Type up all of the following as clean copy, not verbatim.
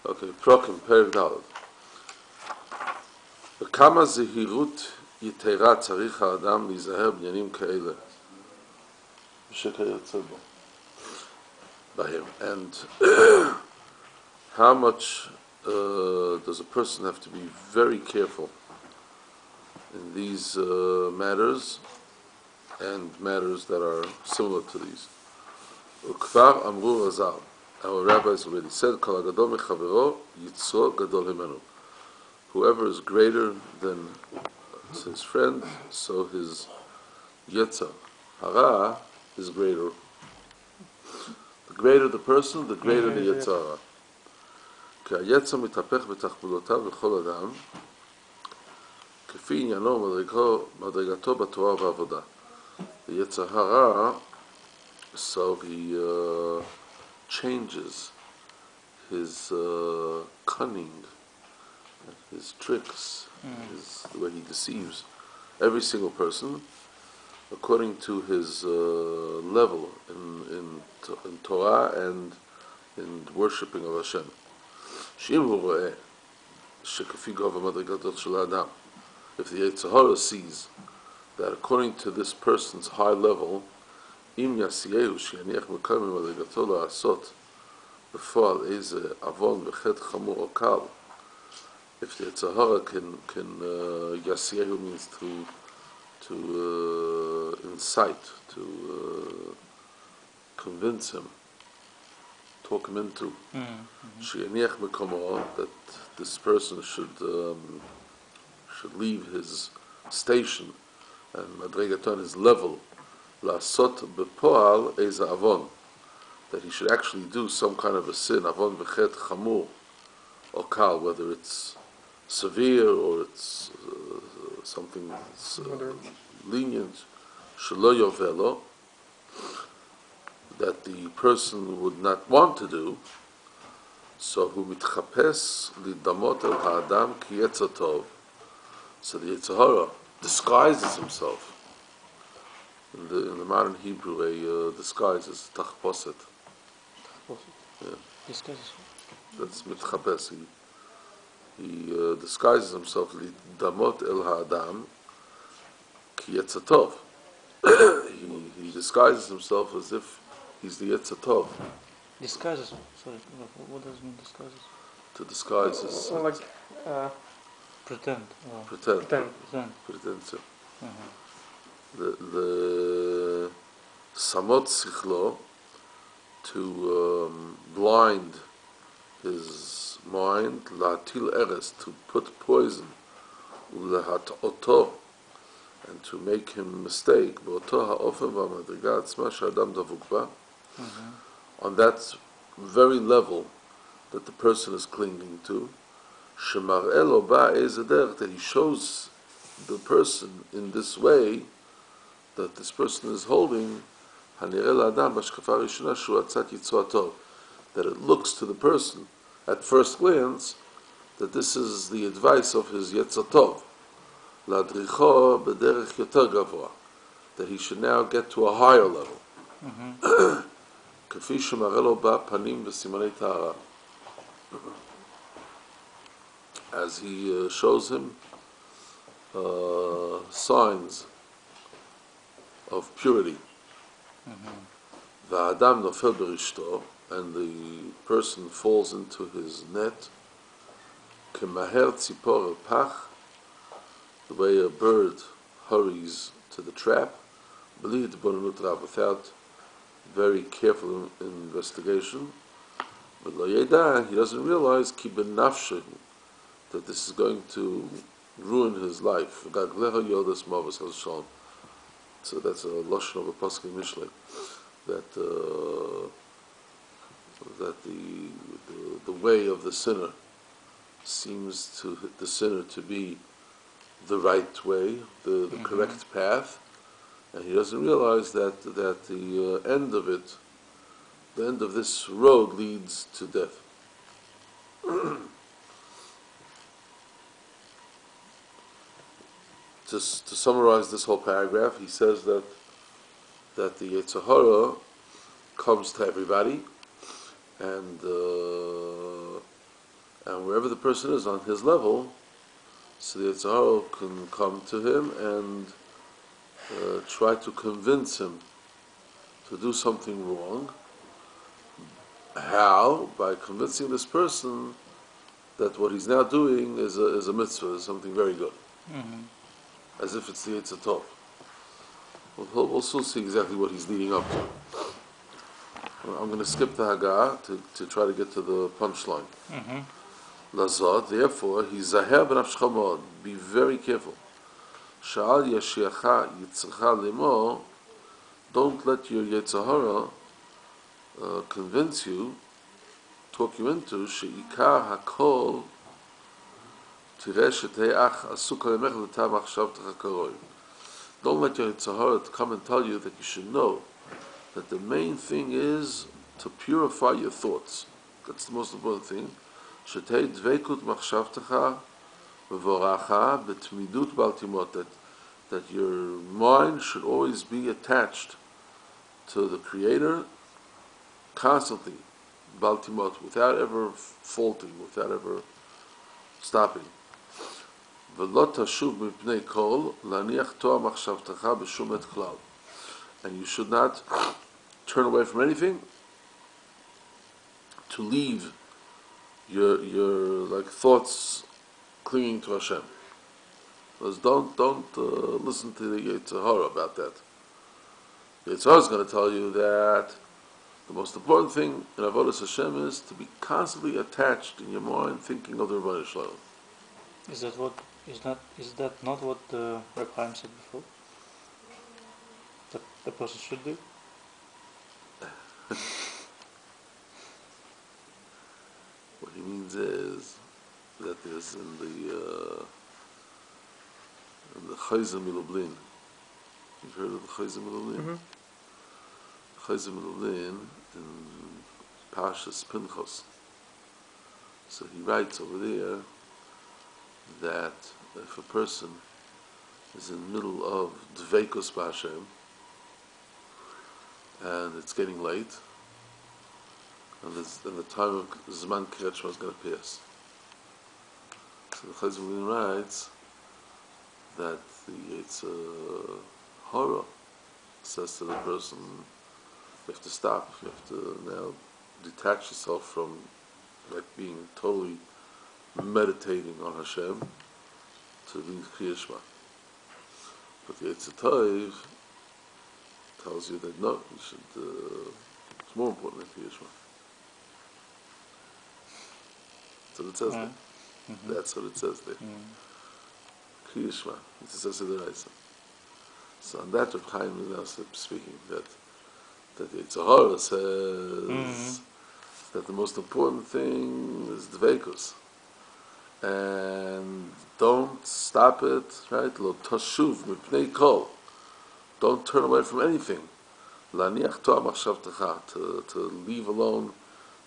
Okay, Prokim, Perek Daled. בכמה זהירות יתרה צריך האדם להיזהר בעניינים כאלה ושכיוצא בו. בהם. And how much does a person have to be very careful in these matters and matters that are similar to these. וכבר אמרו רז"ל, our rabbis already said, כל הגדול מחברו יצרו גדול ממנו. Whoever is greater than his friend, so his yetzer hara is greater. The greater the person, the greater the yetzer hara. כי היצר מתהפך בתחבולותיו לכל אדם, כפי עניינו מדרגתו בתורה ובעבודה. The yetzer hara, so he changes his cunning, his tricks, the way he deceives every single person according to his level in Torah and in worshipping of Hashem. שאם הוא רואה שכפי גובה מדרגתו של האדם, if the Yetzer Hara sees that according to this person's high level, אם יעשייהו שיניח מקום ממדרגתו לעשות בפועל איזה עוון וחטא חמור או קל, if the Yetzer Hara can yasiehu means to incite, to convince him, talk him into sheyaniach mekomo, that this person should leave his station and madregaton his level, lasot bepoal eza avon, that he should actually do some kind of a sin, avon v'chet chamur or kal, whether it's severe or it's something that's lenient, shelo yovelo, that the person would not want to do. So hu mitchapes lidamot el ha'adam ki yetzer tov. So the Yetzer Hara disguises himself. In the modern Hebrew, a disguise is tachposet. Yeah. Disguises. That's mitchapes. He disguises himself lidamot el ha'adam ki yetzer tov. He disguises himself as if he's the yetzer tov. Disguises. Sorry, what does it mean disguises? To disguise is Pretend. pretend. So. The samot sichlo, to blind his mind, la'atil eres, to put poison, u'lehat'oto, and to make him mistake, b'oto ha'ofen v'amadriga atzma she'adam davuk ba, on that very level that the person is clinging to, shemar'eh lo ba eze derech, that he shows the person in this way that this person is holding, hanireh la'adam b'ashkafa rishona shu atzat yitzrato, that it looks to the person at first glance that this is the advice of his yetzer tov, ladricho b'derech yoter gavoa, that he should now get to a higher level. K'fi shemareh lo ba panim v'simanei tahara, as he shows him signs of purity. V'adam nofel berishto, and the person falls into his net. K'maher tzipor el pach, the way a bird hurries to the trap, b'li hitbonenut rav, without very careful investigation. V'lo yeda, he doesn't realize ki benafshehu, that this is going to ruin his life. Gaglecha yodas mavos chas shalom. So that's a lashon of a pasuk in Mishlei, that the way of the sinner seems to the sinner to be the right way, the correct path, and he doesn't realize that the end of it, the end of this road leads to death. Just to summarize this whole paragraph, he says that the Yetzer Hara comes to everybody, and And wherever the person is on his level, so the Yetzer Hara can come to him and try to convince him to do something wrong. How? By convincing this person that what he's now doing is a mitzvah, is something very good. As if it's the Yetzer Tov. We'll soon see exactly what he's leading up to. I'm going to skip the Hagah to try to get to the punchline. Lazot, therefore, he's Zaher b'nafshecha mod. Be very careful. Sha'al yashiacha yitzcha limo. Don't let your Yetzer Hara convince you, talk you into she'ikar hakol tireh sheteiach asukah lemech l'tam achshavtecha karoi. Don't let your Yetzer Hara come and tell you that you should know that the main thing is to purify your thoughts. That's the most important thing. Shetei dveikut machshavtecha v'voracha b'tmidut baltimot. That your mind should always be attached to the Creator constantly, baltimot, without ever faulting, without ever stopping. V'lo tashuv mipnei kol laniach toa machshavtecha b'shum et klal. And you should not turn away from anything to leave your like thoughts clinging to Hashem. Because don't listen to the Yetzer Hara about that. The Yetzer Hara is going to tell you that the most important thing in Avodas Hashem is to be constantly attached in your mind, thinking of the Rebbeinu Shalom. Is that not what the Reb Chaim said before? That a person should do? What he means is that there's in the Chayzim Milublin. You've heard of the Chayzim Milublin? Chayzim Milublin in Parshas Pinchos. So he writes over there that if a person is in the middle of Dveikus B'Hashem and it's getting late, and the time of Zman Kriyat Shema is going to pass. So the Chayzim Milublin writes that the Yetzer Hara says to the person, you have to stop, you have to now detach yourself from like being totally meditating on Hashem to be Kriyat Shema. But the Yetzer Tov tells you that no, you should, it's more important than Kriyat Shema. That's what it says there. That's what it says there. Kriyat Shema. It says in the Raisa. So on that, Reb Chaim is now speaking that the Yetzer Hara says that the most important thing is Dveikus. And don't stop it, right? Lo tashuv mipnei kol. Don't turn away from anything. Laniach toa machshavtecha, to leave alone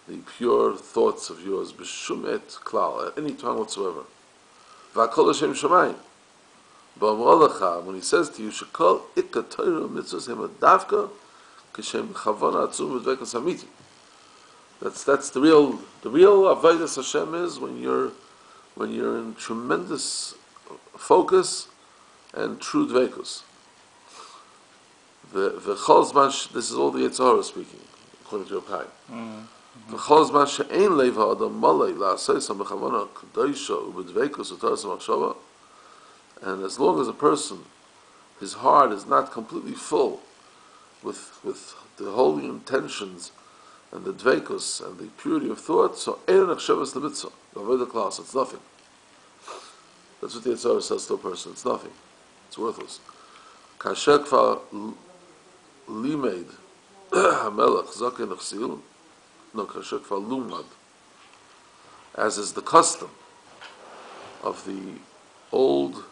the pure thoughts of yours, b'shum et klal, at any time whatsoever. V'akol Hashem shamayim. When he says to you, "Shekol ikka Torah mitzvos hema davka kishem chavona atzum v'dveikus hamiti." That's the real avodas Hashem is when you're in tremendous focus and true dveikus. V'chol zman, this is all the Yetzer Hara speaking, according to Reb Chaim. V'chol zman she'ein leiv ha'adam malei la'asosam b'chavona k'daisha u'b'dveikus u'toras ha'machshava. And as long as a person, his heart is not completely full with the holy intentions and the dveikus and the purity of thought, so ein nechshavas l'mitzvah, avoid the class, it's nothing. That's what the Yetzer Hara says to a person, it's nothing. It's worthless. Kasher kvar limeid hamelech zakei nechsil, no, kasher kvar lumad, as is the custom of the old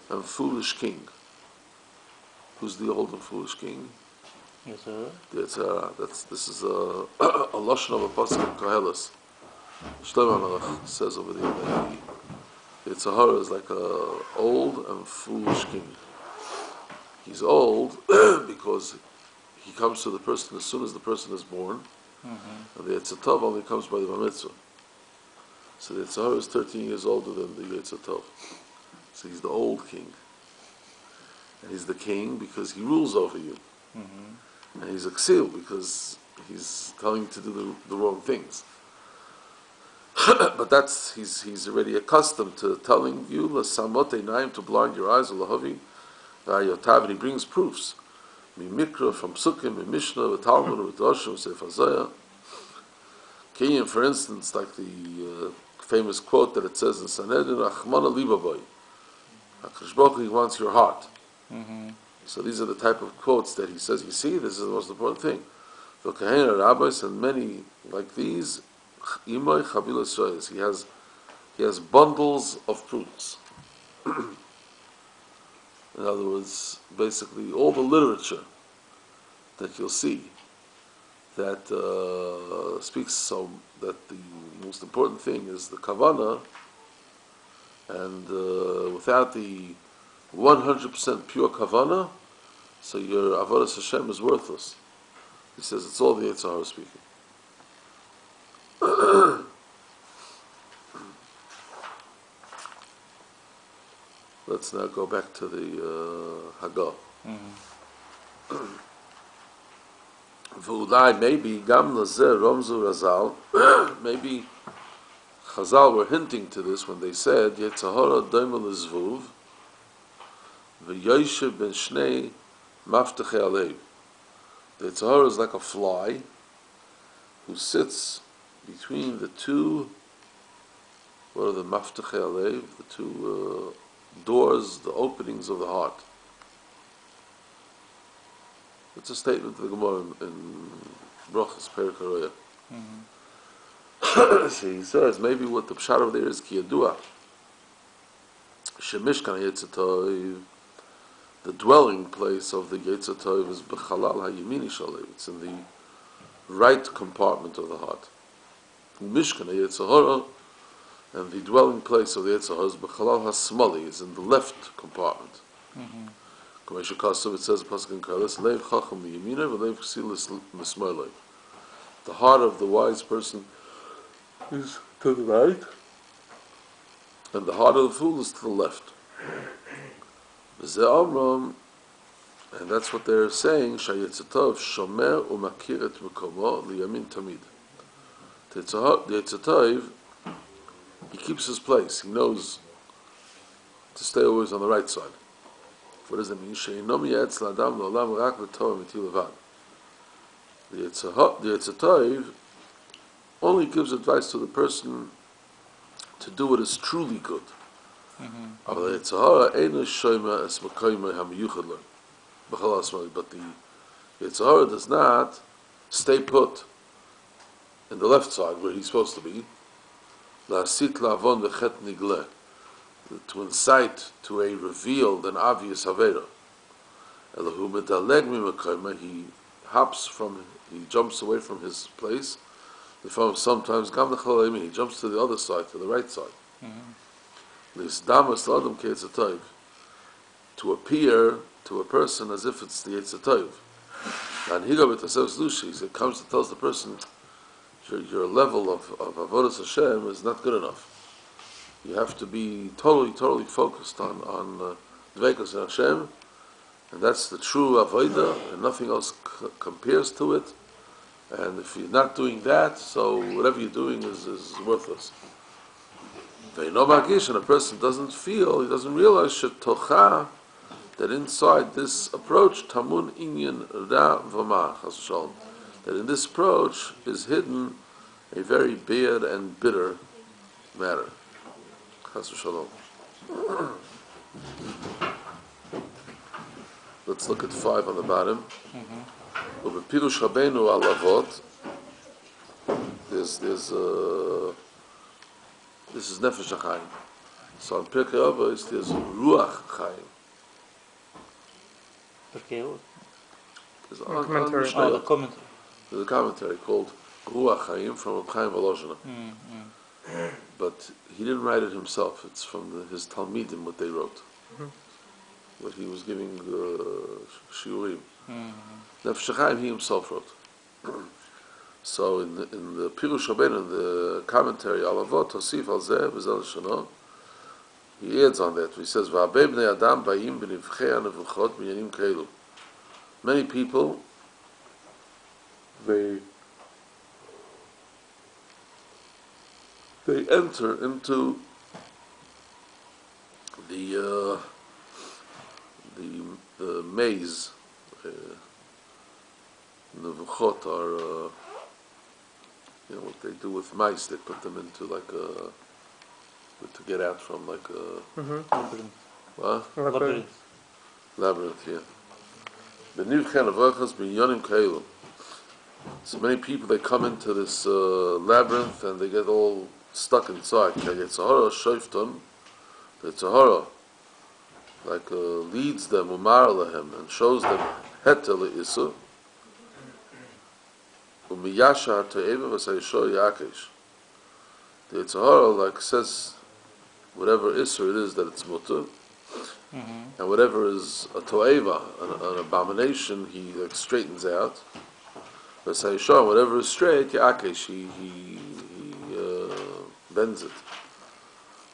and foolish king. Who's the old and foolish king? Yes, sir. The Yetzer Hara. This is a lashon of a pasuk in Koheles. Shlomo HaMelech says over there that the Yetzer Hara is like a old and foolish king. He's old because he comes to the person as soon as the person is born, and the Yetzer Tov only comes by the Bar Mitzvah. So the Yetzer Hara is 13 years older than the Yetzer Tov. So he's the old king. And he's the king because he rules over you. Mm-hmm. And he's a ksil because he's telling you to do the wrong things. But that's, he's already accustomed to telling you, L'samot einayim, to blind your eyes, L'havi, V'ayotav, and he brings proofs. Mikra, from Psukim, Mishnah, Talmud, Drashim, Sefer Hazayah. Kiyim, for instance, like the famous quote that it says in Sanhedrin, Achmana libaboy. HaKadosh Baruch Hu, he wants your heart. Mm-hmm. So these are the type of quotes that he says, you see, this is the most important thing. The Kahena rabbis and many like these, Imay Chabilas Shoyes, he has bundles of proofs. In other words, basically all the literature that you'll see that speaks so that the most important thing is the kavana, and without the 100% pure kavana, so your avodas Hashem is worthless. He says it's all the Yetzer Hara speaking. Let's now go back to the Hagah. V'ulai, maybe gam lazeh romzu razal. Maybe Chazal were hinting to this when they said Yetzer Hara doima lezvuv v'yoshev ben shnei maftechei alev. The Yetzer Hara is like a fly who sits between the two, what are the maftechei alev, the two doors, the openings of the heart. It's a statement of the Gemara in Brachas Perek HaRoya. So he says, maybe what the pshat over there is ki yadua shemishkan Yetzer Tov, the dwelling place of the Yetzer Tov is b'chalal hayimini shalev. It's in the right compartment of the heart. Mishkan Yetzer Hara, and the dwelling place of the Yetzer Hara is b'chalal hasmali, is in the left compartment. It says Pasuk in Koheles, Leiv chacham miyamina v'leiv ksil l'smolei. The heart of the wise person is to the right, and the heart of the fool is to the left. V'zeh Amram, and that's what they're saying. Shayetzer Tov shomer u'makir et mekomo liyamin tamid. The Yetzer Tov, he keeps his place. He knows to stay always on the right side. What does it mean? The Yetzer Tov only gives advice to the person to do what is truly good. But the Yetzer Hara does not stay put in the left side where he's supposed to be. To incite to a revealed and obvious Havera. He jumps away from his place. Sometimes he jumps to the other side, to the right side. To appear to a person as if it's the Yetzer Tov. And it comes to tells the person, your level of avodas Hashem is not good enough. You have to be totally focused on Dveikus and Hashem, and that's the true Avodah, and nothing else compares to it. And if you're not doing that, so whatever you're doing is worthless. And a person doesn't feel, he doesn't realize shetocha, that inside this approach, tamun inyan ra v'ma, that in this approach is hidden a very bad and bitter matter. Let's look at 5 on the bottom. Pirush Rabbeinu al Avot. This is Nefesh HaChaim. So on Pirkei Avos there's Ruach Chaim. Pirkei Avos. There's the commentary. There's a commentary called Ruach Chaim from Chaim Volozhina. But he didn't write it himself. It's from his Talmidim, what they wrote. What he was giving Shiurim. Nefesh HaChaim he himself wrote. So in the Pirush Rabbeinu, in the commentary, Alavot Tosif al Zeh V'Zel Shano, he adds on that. He says, "V'Habei bnei Adam ba'im b'nivchei ha'nevuchot b'yanim keilu." Many people, they enter into the maze. Nevuchot are, what they do with mice. They put them into like a, to get out from like a, Labyrinth. what? Labyrinth. Labyrinth, yeah. B'nivchei ha'nevuchot b'yanim keilu. So many people, they come into this labyrinth and they get all stuck inside. The Yetzirah like leads them, umar lahem, and shows them heter le'isu. Umiyasha to'eva v'sayisho yakesh. The Yetzirah like says whatever isur it is that it's mutter, and whatever is a to'eva, an abomination, he like straightens out. V'sayisho, whatever is straight, yakesh, he bends it.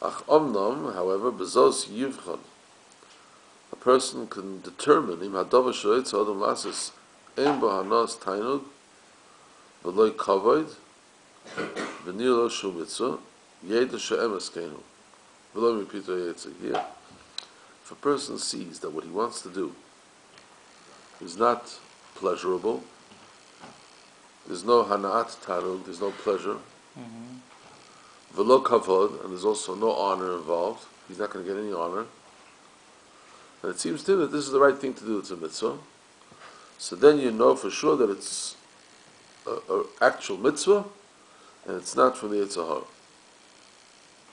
Ach omnom, however, bezos yivchon. A person can determine im hadavar shoytz adam lasis ein bo hanos tainug v'loy kavod v'nir lo shum mitzvah yeda she'emes keinu v'loy mipito yetzer. Here, if a person sees that what he wants to do is not pleasurable, there's no hanaat tarug, there's no pleasure, v'lo kavod, and there's also no honor involved, he's not going to get any honor, and it seems to him that this is the right thing to do, it's a mitzvah, so then you know for sure that it's an actual mitzvah, and it's not from the Yetzirah.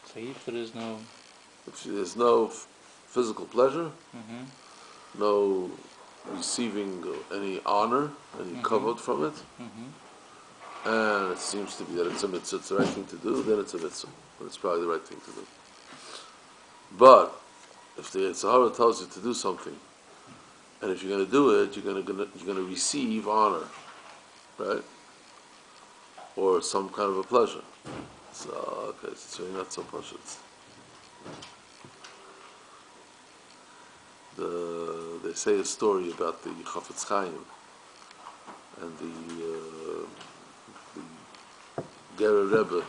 So if there is no... If there's no physical pleasure, no receiving any honor, any kavod from it, and it seems to be that it's a mitzvah, it's the right thing to do, then it's a mitzvah. But it's probably the right thing to do. But if the Yetzirah tells you to do something, and if you're going to do it, you're going to receive honor, right? Or some kind of a pleasure. So okay, so you're not so pleasure. They say a story about the Nefesh HaChaim and the Gerer Rebbe,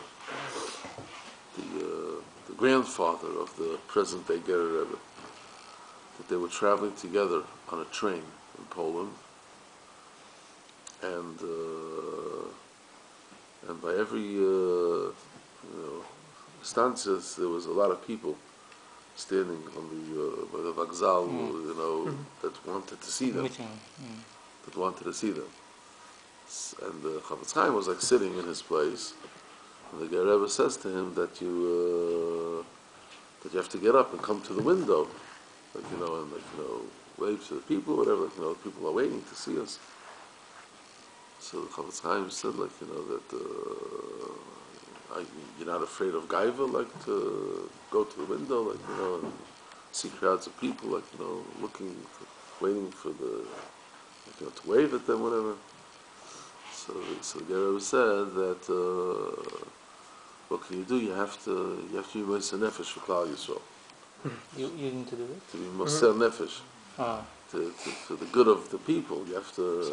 the grandfather of the present-day Gerer Rebbe, that they were traveling together on a train in Poland, and by every stanzas there was a lot of people standing on by the vokzal, that wanted to see them, that wanted to see them. And the Nefesh HaChaim was like sitting in his place, and the Gerer Rebbe says to him that you have to get up and come to the window, and wave to the people, whatever, people are waiting to see us. So the Nefesh HaChaim said, that you're not afraid of gaiva, to go to the window, and see crowds of people, waiting for the, to wave at them, whatever. So the Gerer said that what can you do? You have to be Moser Nefesh for Klal Yisrael. You need to do it? To be Moser Nefesh. For the good of the people, you have to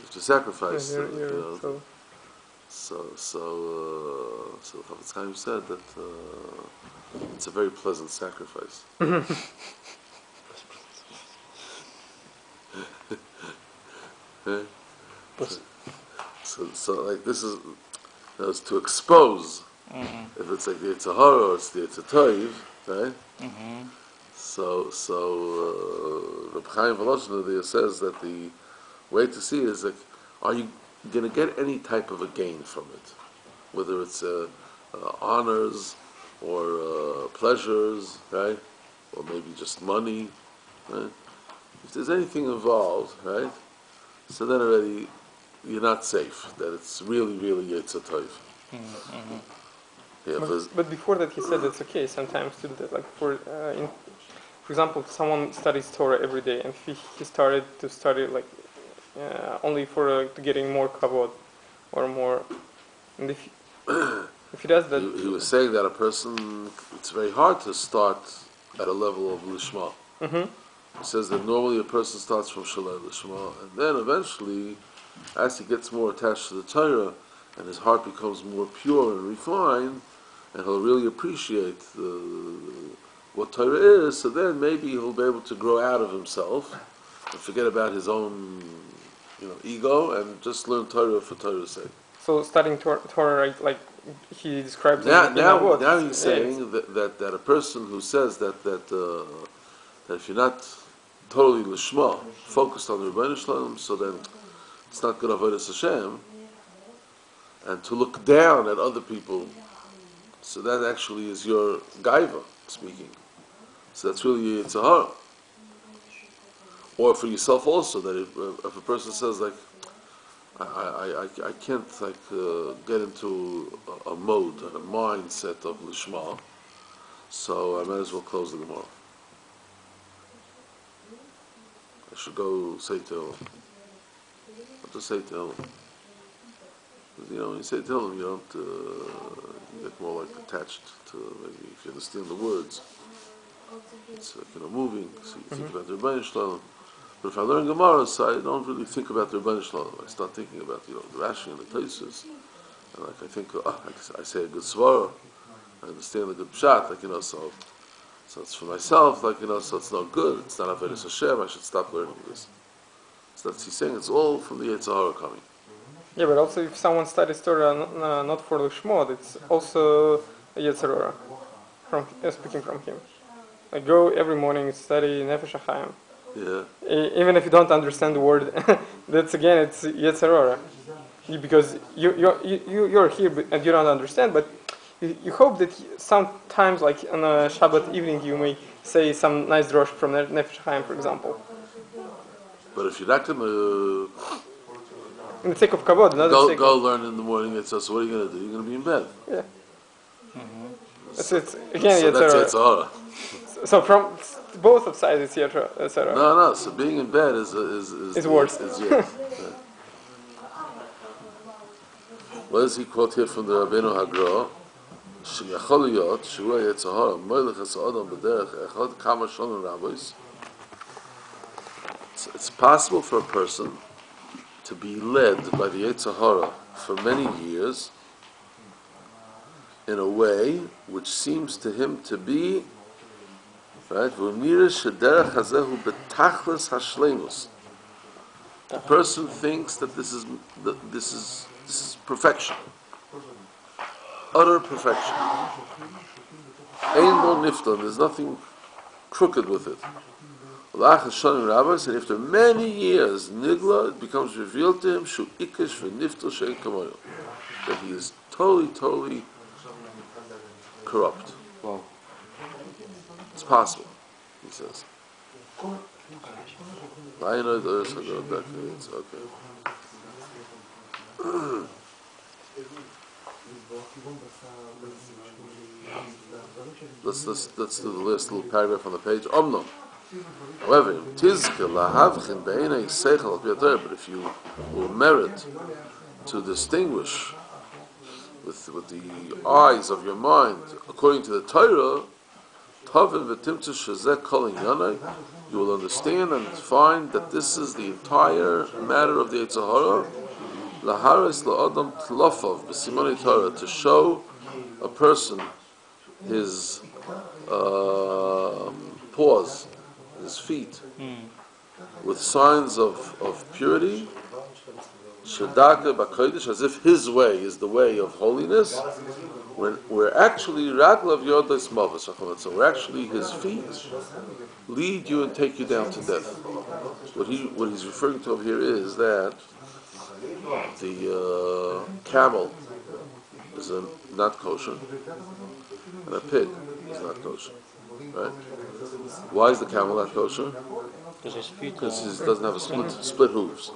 sacrifice. So Nefesh HaChaim said that it's a very pleasant sacrifice. So like this is, it's to expose. If it's like the Yetzirah or it's the Yetzirah, right? So Reb Chaim Voloshin there says that the way to see it is are you going to get any type of a gain from it, whether it's honors or pleasures, right, or maybe just money, right? If there's anything involved, right, so then already you're not safe. That it's really Yetzirah. Yeah, but before that, he said it's okay sometimes to do that. Like for example, someone studies Torah every day, and he started to study only for getting more kavod. or more. And if he does that, he was saying that a person, it's very hard to start at a level of lishma. mm-hmm. He says that normally a person starts from shalai lishma, and then eventually, as he gets more attached to the Torah, and his heart becomes more pure and refined, and he'll really appreciate what Torah is, so then maybe he'll be able to grow out of himself and forget about his own ego and just learn Torah for Torah's sake. So studying Torah, right, like he describes Now he's saying that a person who says that if you're not totally lishma, focused on the Rebbeinu Shalom, so then it's not good avodas Hashem, and to look down at other people, so that actually is your gaiva speaking. So that's really Yetzer Hara. Or for yourself also, that if a person says like, I can't get into a mode, a mindset of lishma, so I might as well close the Gemara. I should go say Tehillim. I'll just say Tehillim. When you say Tehillim, you don't you get more like attached to, maybe if you understand the words, it's moving, so you think about the Rebbeinu Shalom. But if I learn Gemara, so I don't really think about the Rebbeinu Shalom. I start thinking about the Rashi and the Tosfos, and I think I say a good svara, I understand a good pshat, so it's for myself, so it's not good. It's not avodas Hashem. I should stop learning this. So that's he's saying. It's all from the Yetzer Hara coming. Yeah, but also if someone studies Torah not for lishmod, it's also a Yetzer Hara. Speaking from him, like go every morning study Nefesh HaChaim. Yeah. Even if you don't understand the word, that's again it's Yetzer Hara, because you're here and you don't understand, but you hope that sometimes, like on a Shabbat evening, you may say some nice drosh from Nefesh HaChaim, for example. But if you're not going to in the sake of kavod, go learn in the morning, so what are you going to do? You're going to be in bed. Yeah. So it's again that's Yetzer Hara. So from both of sides, it's Yetzer Hara. No. So being in bed is worse. Yeah. What does he quote here from the Rabbeinu Hagra? שיכול להיות שהוא היצר הרע מלך האדם בדרך אחד כמה שנים רבות. It's possible for a person to be led by the Yetzer Hara for many years in a way which seems to him to be right. The person thinks that this is perfection. Utter perfection. Ein lo nifton, there's nothing crooked with it. And after many years, nigla, it becomes revealed to him, shu ikesh v'nifto she'en kamoyo, that he is totally corrupt. Wow. It's possible, he says. I know there's it's okay. Let's do the last little paragraph on the page. Omno. However, but if you will merit to distinguish with the eyes of your mind according to the Torah, you will understand and find that this is the entire matter of the Yetzer Hara. Laharis la'adam tlofav b'simoni Torah, to show a person his paws, his feet, with signs of purity, shadaka b'kodesh, as if his way is the way of holiness. When we're actually raglav yodas mavas, so we're actually his feet lead you and take you down to death. What he's referring to over here is that the camel is not kosher, and a pig is not kosher. Right? Why is the camel not kosher? Because he doesn't have a split hooves.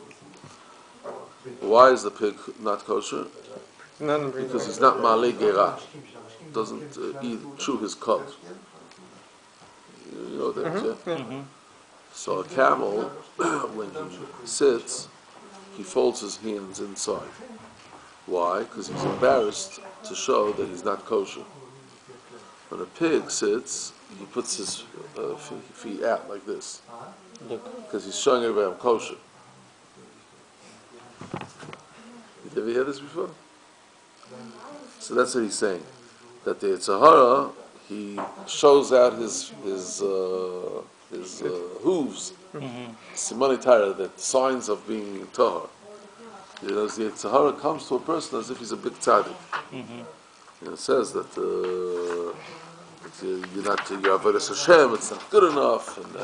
Why is the pig not kosher? Because he's not malei gerah, doesn't chew his cud. You know that, yeah? Mm-hmm. So a camel, when he sits, he folds his hands inside. Why? Because he's embarrassed to show that he's not kosher. When a pig sits, he puts his feet out like this, because he's showing everybody I'm kosher. Did you ever hear this before? So that's what he's saying. That the Yitzhahara, he shows out his hooves, simani tara, that signs of being tahar. You know, the Yitzhahara comes to a person as if he's a big tzaddik. It says that you're not, your avodas Hashem, it's not good enough, and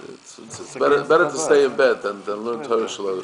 it's better to stay in bed than learn Torah Shalom.